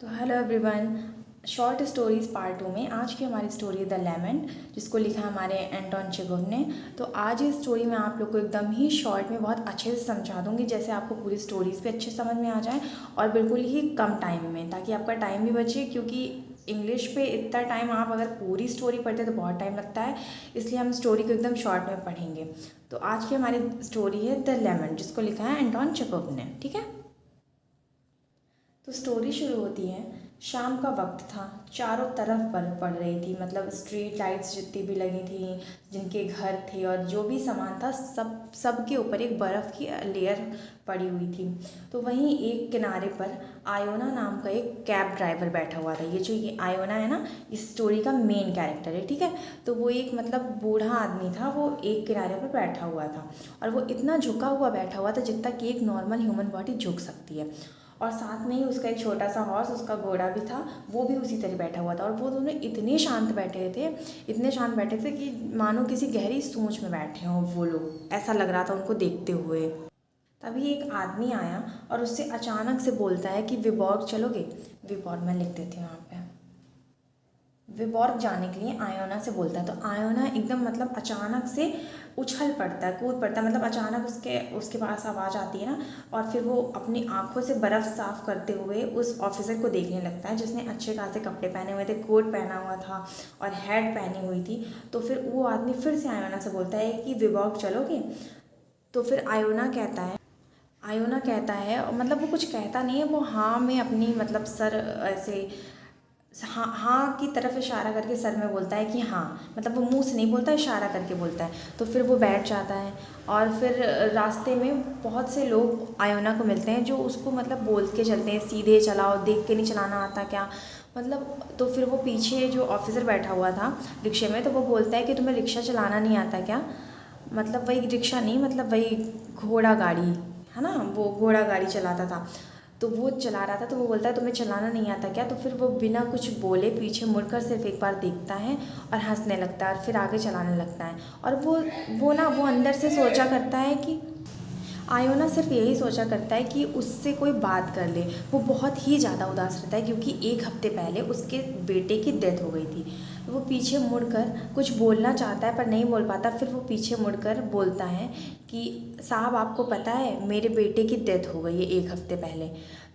तो hello everyone, short stories part 2 में आज की हमारी स्टोरी द लेमेंट, जिसको लिखा है हमारे एंटोन चेखोव ने। तो आज इस स्टोरी में आप लोग को एकदम ही शॉर्ट में बहुत अच्छे से समझा दूंगी, जैसे आपको पूरी स्टोरीज़ भी अच्छे समझ में आ जाए और बिल्कुल ही कम टाइम में, ताकि आपका टाइम भी बचे। क्योंकि इंग्लिश पे इतना टाइम आप अगर पूरी स्टोरी पढ़ते तो बहुत टाइम लगता है, इसलिए हम स्टोरी को एकदम शॉर्ट में पढ़ेंगे। तो आज की हमारी स्टोरी है द लेमेंट, जिसको लिखा है एंटोन चेखोव ने। ठीक है, तो स्टोरी शुरू होती है। शाम का वक्त था, चारों तरफ बर्फ़ पड़ रही थी, मतलब स्ट्रीट लाइट्स जितनी भी लगी थी, जिनके घर थे और जो भी सामान था, सब के ऊपर एक बर्फ़ की लेयर पड़ी हुई थी। तो वहीं एक किनारे पर आयोना नाम का एक कैब ड्राइवर बैठा हुआ था। ये आयोना है ना, इस स्टोरी का मेन कैरेक्टर है। ठीक है, तो वो एक मतलब बूढ़ा आदमी था, वो एक किनारे पर बैठा हुआ था और वो इतना झुका हुआ बैठा हुआ था जितना कि एक नॉर्मल ह्यूमन बॉडी झुक सकती है। और साथ में ही उसका एक छोटा सा हॉर्स, उसका घोड़ा भी था, वो भी उसी तरह बैठा हुआ था। और वो दोनों इतने शांत बैठे थे, इतने शांत बैठे थे कि मानो किसी गहरी सोच में बैठे हों वो लोग, ऐसा लग रहा था उनको देखते हुए। तभी एक आदमी आया और उससे अचानक से बोलता है कि विबॉर्ग चलोगे। विबॉर्ग मैं लिख देती हूँ यहाँ पे। विबॉर्ग जाने के लिए आयोना से बोलता है। तो आयोना एकदम मतलब अचानक से उछल पड़ता है, कूद पड़ता है, मतलब अचानक उसके उसके पास आवाज़ आती है ना, और फिर वो अपनी आंखों से बर्फ़ साफ़ करते हुए उस ऑफिसर को देखने लगता है, जिसने अच्छे खासे कपड़े पहने हुए थे, कोट पहना हुआ था और हैट पहनी हुई थी। तो फिर वो आदमी फिर से आयोना से बोलता है कि विबॉर्ग चलोगे। तो फिर आयोना कहता है, मतलब वो कुछ कहता नहीं है, वो हाँ में अपनी मतलब सर ऐसे हाँ हाँ की तरफ इशारा करके सर में बोलता है कि हाँ, मतलब वो मुंह से नहीं बोलता, इशारा करके बोलता है। तो फिर वो बैठ जाता है और फिर रास्ते में बहुत से लोग आयोना को मिलते हैं जो उसको मतलब बोल के चलते हैं, सीधे चलाओ, देख के नहीं चलाना आता क्या, मतलब। तो फिर वो पीछे जो ऑफिसर बैठा हुआ था रिक्शे में, तो वो बोलता है कि तुम्हें रिक्शा चलाना नहीं आता क्या, मतलब वही रिक्शा नहीं, मतलब वही घोड़ा गाड़ी है ना, वो घोड़ा गाड़ी चलाता था। तो वो चला रहा था, तो वो बोलता है तुम्हें चलाना नहीं आता क्या। तो फिर वो बिना कुछ बोले पीछे मुड़कर सिर्फ एक बार देखता है और हंसने लगता है और फिर आगे चलाने लगता है। और वो अंदर से सोचा करता है कि आयोना सिर्फ यही सोचा करता है कि उससे कोई बात कर ले। वो बहुत ही ज़्यादा उदास रहता है क्योंकि एक हफ्ते पहले उसके बेटे की डेथ हो गई थी। वो पीछे मुड़कर कुछ बोलना चाहता है पर नहीं बोल पाता। फिर वो पीछे मुड़कर बोलता है कि साहब, आपको पता है मेरे बेटे की डेथ हो गई है एक हफ्ते पहले।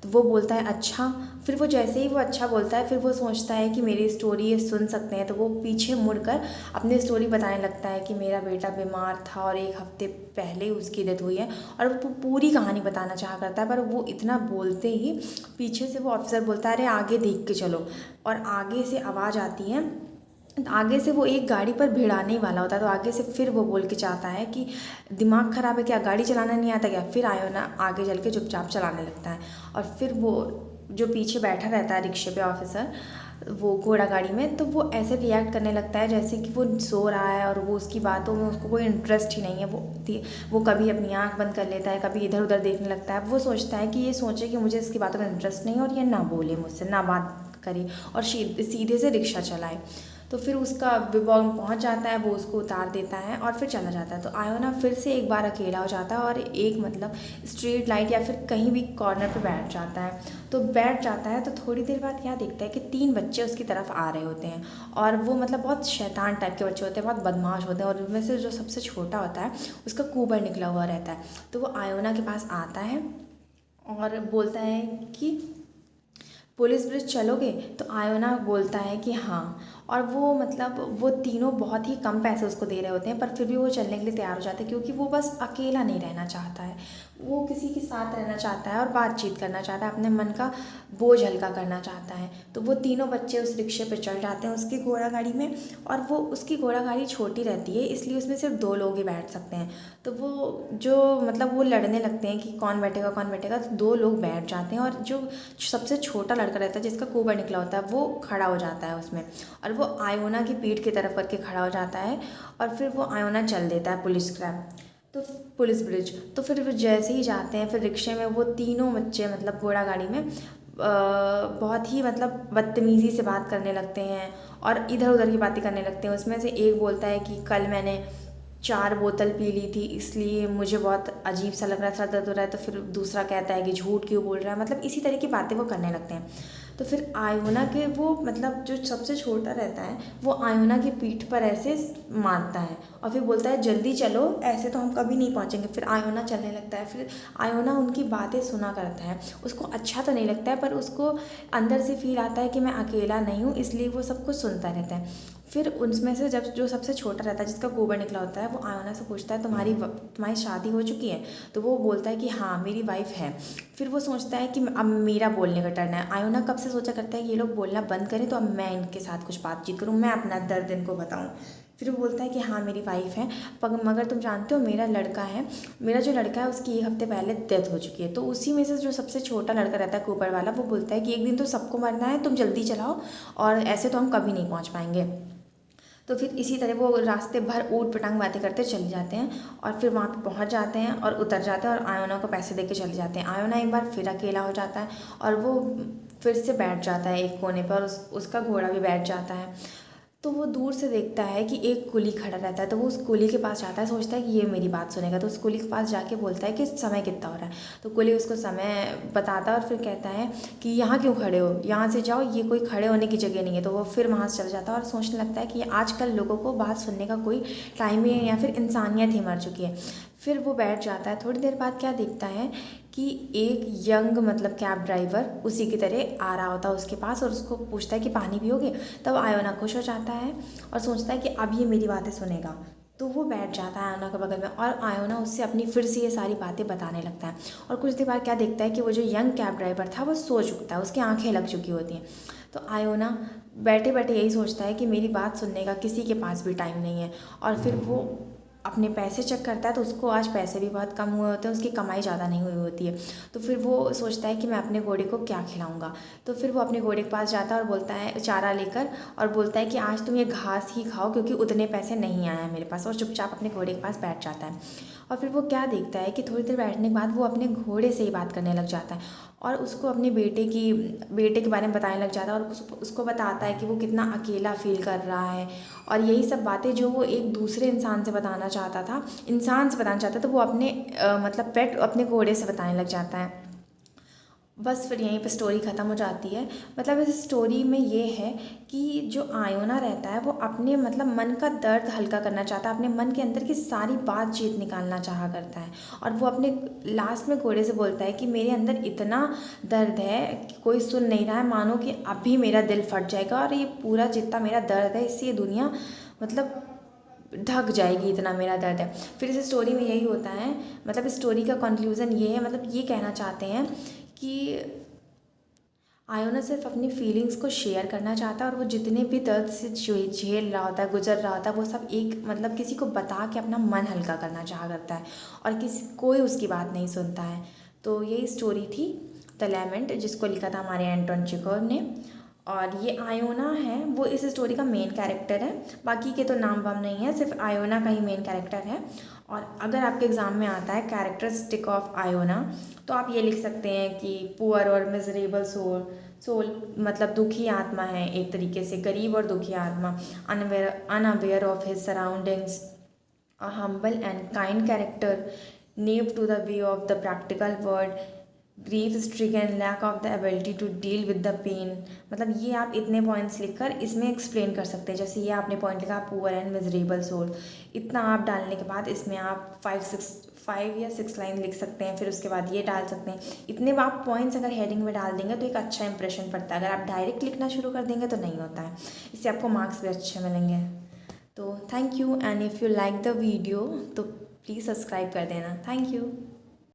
तो वो बोलता है अच्छा। फिर वो जैसे ही वो अच्छा बोलता है, फिर वो सोचता है कि मेरी स्टोरी ये सुन सकते हैं, तो वो पीछे मुड़कर अपनी स्टोरी बताने लगता है कि मेरा बेटा बीमार था और एक हफ्ते पहले उसकी डेथ हुई है। और वो पूरी कहानी बताना चाहा करता है, पर वो इतना बोलते ही पीछे से वो ऑफिसर बोलता है अरे आगे देख के चलो। और आगे से आवाज़ आती है, तो आगे से वो एक गाड़ी पर भिड़ाने ही वाला होता है। तो आगे से फिर वो बोल के चाहता है कि दिमाग ख़राब है क्या, गाड़ी चलाना नहीं आता क्या। फिर आयोना आगे चल के चुपचाप चलाने लगता है। और फिर वो जो पीछे बैठा रहता है रिक्शे पे ऑफिसर, वो घोड़ा गाड़ी में, तो वो ऐसे रिएक्ट करने लगता है जैसे कि वो सो रहा है और वो उसकी बातों में उसको कोई इंटरेस्ट ही नहीं है। वो कभी अपनी आंख बंद कर लेता है, कभी इधर उधर देखने लगता है। वो सोचता है कि ये सोचे कि मुझे इसकी बातों में इंटरेस्ट नहीं है और ये ना बोले मुझसे, ना बात करे और सीधे से रिक्शा चलाए। तो फिर उसका विबॉर्ग पहुंच जाता है, वो उसको उतार देता है और फिर चला जाता है। तो आयोना फिर से एक बार अकेला हो जाता है और एक मतलब स्ट्रीट लाइट या फिर कहीं भी कॉर्नर पे बैठ जाता है। तो बैठ जाता है तो थोड़ी देर बाद क्या देखता है कि 3 बच्चे उसकी तरफ आ रहे होते हैं। और वो मतलब बहुत शैतान टाइप के बच्चे होते हैं, बहुत बदमाश होते हैं। और उनमें से जो सबसे छोटा होता है उसका कुबर निकला हुआ रहता है। तो वो आयोना के पास आता है और बोलता है कि पुलिस ब्रिज चलोगे। तो आयोना बोलता है कि हाँ। और वो मतलब वो तीनों बहुत ही कम पैसे उसको दे रहे होते हैं, पर फिर भी वो चलने के लिए तैयार हो जाता है क्योंकि वो बस अकेला नहीं रहना चाहता है, वो किसी के साथ रहना चाहता है और बातचीत करना चाहता है, अपने मन का बोझ हल्का करना चाहता है। तो वो तीनों बच्चे उस रिक्शे पर चढ़ जाते हैं उसकी घोड़ा गाड़ी में। और वो उसकी घोड़ा गाड़ी छोटी रहती है, इसलिए उसमें सिर्फ 2 लोग ही बैठ सकते हैं। तो वो जो मतलब वो लड़ने लगते हैं कि कौन बैठेगा कौन बैठेगा। तो 2 लोग बैठ जाते हैं और जो सबसे छोटा लड़का रहता है जिसका कुबर निकला होता है वो खड़ा हो जाता है उसमें। और वो आयोना की पीठ की तरफ करके खड़ा हो जाता है और फिर वो आयोना चल देता है पुलिस क्रैब, तो पुलिस ब्रिज। तो फिर वो जैसे ही जाते हैं, फिर रिक्शे में वो तीनों बच्चे मतलब घोड़ा गाड़ी में बहुत ही मतलब बदतमीज़ी से बात करने लगते हैं और इधर उधर की बातें करने लगते हैं। उसमें से एक बोलता है कि कल मैंने 4 बोतल पी ली थी, इसलिए मुझे बहुत अजीब सा लग रहा है, सर दर्द हो रहा है। तो फिर दूसरा कहता है कि झूठ क्यों बोल रहा है, मतलब इसी तरह की बातें वो करने लगते हैं। तो फिर आयोना के वो मतलब जो सबसे छोटा रहता है वो आयोना की पीठ पर ऐसे मारता है और फिर बोलता है जल्दी चलो, ऐसे तो हम कभी नहीं पहुँचेंगे। फिर आयोना चलने लगता है। फिर आयोना उनकी बातें सुना करता है। उसको अच्छा तो नहीं लगता है, पर उसको अंदर से फील आता है कि मैं अकेला नहीं हूँ, इसलिए वो सब कुछ सुनता रहता है। फिर उनमें से जब जो सबसे छोटा रहता है, जिसका गोबर निकला होता है, वो आयोना से पूछता है तुम्हारी शादी हो चुकी है? तो वो बोलता है कि हाँ मेरी वाइफ है। फिर वो सोचता है कि अब मेरा बोलने का टर्न है। आयोना कब से सोचा करता है कि ये लोग बोलना बंद करें तो अब मैं इनके साथ कुछ बातचीत करूँ, मैं अपना दर्द इनको बताऊँ। फिर वो बोलता है कि हाँ मेरी वाइफ है, मगर तुम जानते हो मेरा जो लड़का है उसकी 1 हफ्ते पहले डेथ हो चुकी है। तो उसी में से जो सबसे छोटा लड़का रहता है ऊपर वाला, वो बोलता है कि एक दिन तो सबको मरना है, तुम जल्दी चलाओ और ऐसे तो हम कभी नहीं पहुँच पाएंगे। तो फिर इसी तरह वो रास्ते भर ऊट पटांग बातें करते चले जाते हैं और फिर वहाँ पे पहुँच जाते हैं और उतर जाते हैं और आयोना को पैसे दे के चले जाते हैं। आयोना एक बार फिर अकेला हो जाता है और वो फिर से बैठ जाता है एक कोने पर और उसका घोड़ा भी बैठ जाता है। तो वो दूर से देखता है कि एक कुली खड़ा रहता है। तो वो उस कुली के पास जाता है, सोचता है कि ये मेरी बात सुनेगा। तो उस कुली के पास जाके बोलता है कि समय कितना हो रहा है। तो कुली उसको समय बताता है और फिर कहता है कि यहाँ क्यों खड़े हो, यहाँ से जाओ, ये कोई खड़े होने की जगह नहीं है। तो वो फिर वहाँ से चल जाता है और सोचने लगता है कि आजकल लोगों को बात सुनने का कोई टाइम ही है या फिर इंसानियत ही मर चुकी है। फिर वो बैठ जाता है। थोड़ी देर बाद क्या देखता है कि एक यंग मतलब कैब ड्राइवर उसी की तरह आ रहा होता है उसके पास और उसको पूछता है कि पानी पियोगे। तब आयोना खुश हो जाता है और सोचता है कि अब ये मेरी बातें सुनेगा। तो वो बैठ जाता है आयोना के बगल में और आयोना उससे अपनी फिर से ये सारी बातें बताने लगता है। और कुछ देर बाद क्या देखता है कि वो जो यंग कैब ड्राइवर था वो सो चुकता है, उसकी आंखें लग चुकी होती हैं। तो आयोना बैठे बैठे यही सोचता है कि मेरी बात सुनने का किसी के पास भी टाइम नहीं है। और फिर वो अपने पैसे चेक करता है तो उसको आज पैसे भी बहुत कम हुए होते हैं, उसकी कमाई ज़्यादा नहीं हुई होती है। तो फिर वो सोचता है कि मैं अपने घोड़े को क्या खिलाऊंगा। तो फिर वो अपने घोड़े के पास जाता है और बोलता है चारा लेकर, और बोलता है कि आज तुम ये घास ही खाओ क्योंकि उतने पैसे नहीं आए हैं मेरे पास, और चुपचाप अपने घोड़े के पास बैठ जाता है। और फिर वो क्या देखता है कि थोड़ी देर बैठने के बाद वो अपने घोड़े से ही बात करने लग जाता है और उसको अपने बेटे के बारे में बताने लग जाता है और उसको बताता है कि वो कितना अकेला फील कर रहा है। और यही सब बातें जो वो एक दूसरे इंसान से बताना चाहता था, तो वो अपने मतलब पेट अपने घोड़े से बताने लग जाता है। बस फिर यहीं पे स्टोरी ख़त्म हो जाती है। मतलब इस स्टोरी में ये है कि जो आयोना रहता है वो अपने मतलब मन का दर्द हल्का करना चाहता है, अपने मन के अंदर की सारी बातचीत निकालना चाहा करता है। और वो अपने लास्ट में घोड़े से बोलता है कि मेरे अंदर इतना दर्द है कि कोई सुन नहीं रहा है, मानो कि अभी मेरा दिल फट जाएगा और ये पूरा जितना मेरा दर्द है इससे ये दुनिया मतलब ढक जाएगी, इतना मेरा दर्द है। फिर इस स्टोरी में यही होता है, मतलब इस स्टोरी का कंक्लूज़न ये है, मतलब ये कहना चाहते हैं कि आयोना सिर्फ अपनी फीलिंग्स को शेयर करना चाहता है और वो जितने भी दर्द से झेल रहा होता है, गुजर रहा होता है, वो सब एक मतलब किसी को बता के अपना मन हल्का करना चाहा करता है और कोई उसकी बात नहीं सुनता है। तो यही स्टोरी थी द लैमेंट, जिसको लिखा था हमारे एंटोन चेखोव ने। और ये आयोना है वो इस स्टोरी का मेन कैरेक्टर है, बाकी के तो नाम वाम नहीं है, सिर्फ आयोना का ही मेन कैरेक्टर है। और अगर आपके एग्ज़ाम में आता है कैरेक्टरिस्टिक ऑफ आयोना, तो आप ये लिख सकते हैं कि पुअर और मिजरेबल सोल मतलब दुखी आत्मा है, एक तरीके से गरीब और दुखी आत्मा, unaware of his surroundings, a humble and kind character, naive to the way of the practical world, grief stricken, lack of the ability to deal with the pain. मतलब ये आप इतने पॉइंट्स लिखकर इसमें एक्सप्लेन कर सकते हैं। जैसे ये आपने पॉइंट लिखा पुअर एंड मिजरेबल सोल, इतना आप डालने के बाद इसमें आप 5 या 6 लाइन लिख सकते हैं। फिर उसके बाद ये डाल सकते हैं। इतने आप पॉइंट्स अगर हेडिंग में डाल देंगे तो एक अच्छा इंप्रेशन पड़ता है। अगर आप डायरेक्ट लिखना शुरू कर देंगे तो नहीं होता है, इससे आपको मार्क्स भी अच्छे मिलेंगे। तो thank you, and if you like the video तो प्लीज़ सब्सक्राइब कर देना। Thank you.